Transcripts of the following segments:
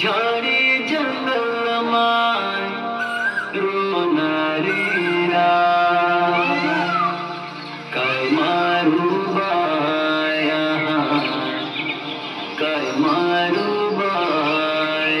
झाड़ी जंगल माय रोनारीरा काय मारू बाया काय मारू बाय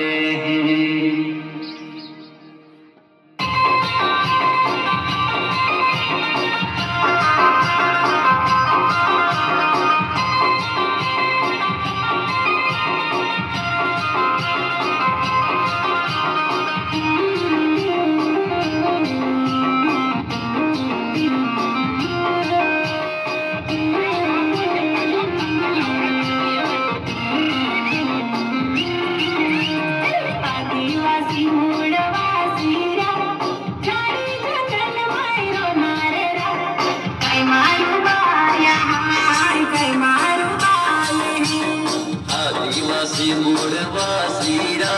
आदिवासी मूळवासीरा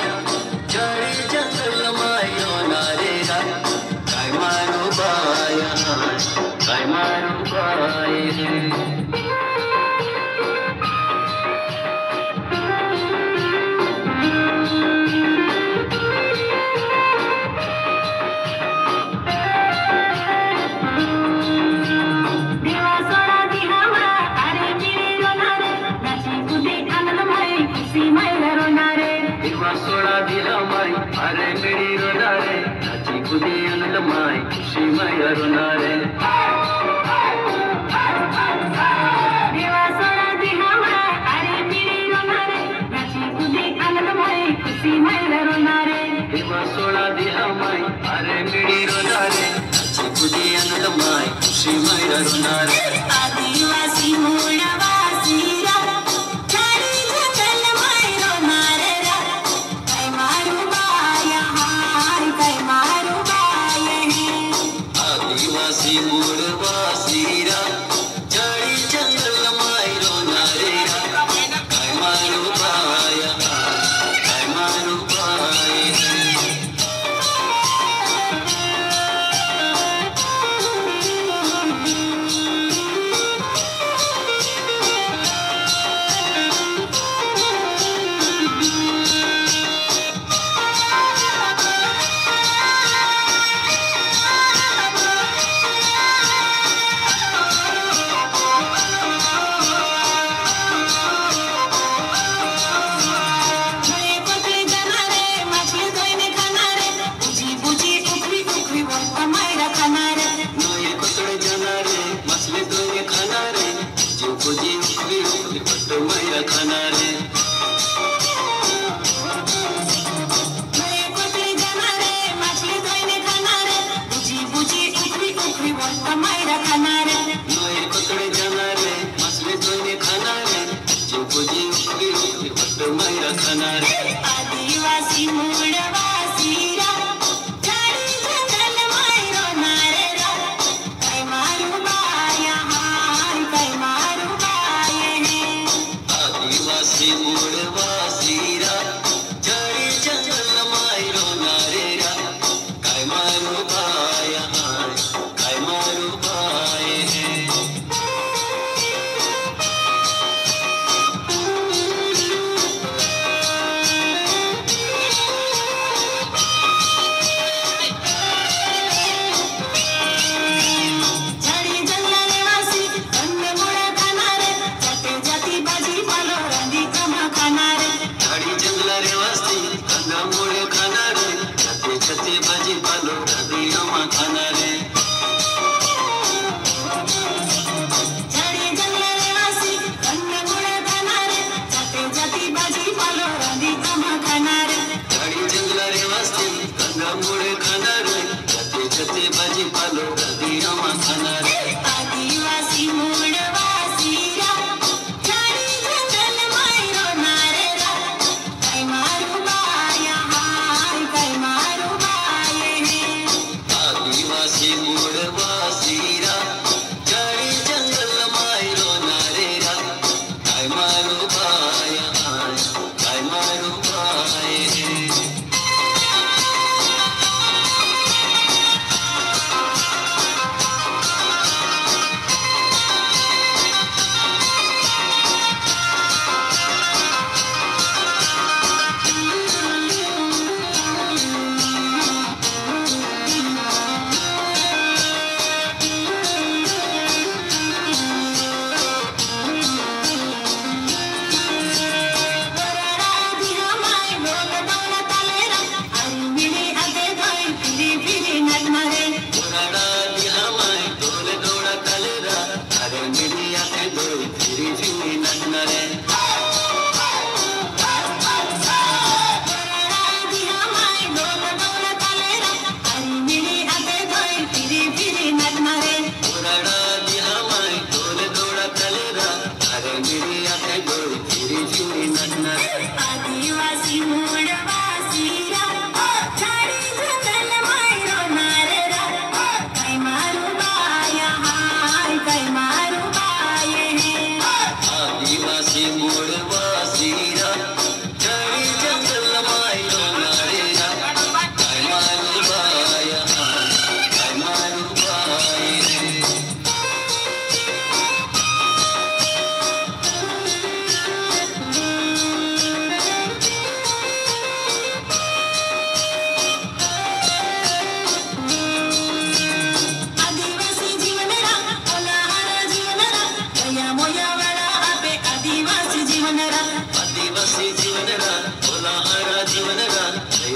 झाडी जंगल मायो नारेरा काय मारू बाया काय मारू बाय सोळा दिला माई अरे मिळी रोनारे नाची कुदी आनंद माई खुशी माई रोनारे देवा सोळा दिला माई अरे मिळी रोनारे नाची कुदी आनंद माई खुशी माई रोनारे देवा सोळा दिला माई अरे मिळी रोनारे नाची कुदी आनंद माई खुशी माई रोनारे आदिवासी मूळवासी आदिवासी मूळवासीरा झाडी जंगल मायरो नारेरा काय मारू बाया काय मारू बाय आदिवासी मूळवासीरा झाडी जंगल मायरो नारेरा काय मारू बाया काय मारू बाय आदिवासी मूळवासीरा झाडी जंगल मायरो नारेरा काय मारू बाया काय मारू बाय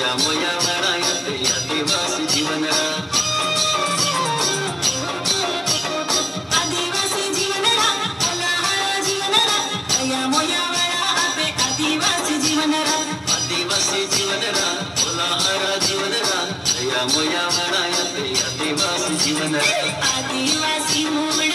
दया मोया वरायते आदिवासी जीवन आदिवासी जीवन ओलाहळा जीवन दया मोया वरायते आदिवासी जीवन आदिवासी जीवन ओलाहळा जीवन दया मोया वरायते आदिवासी जीवन आदिवासी मूळ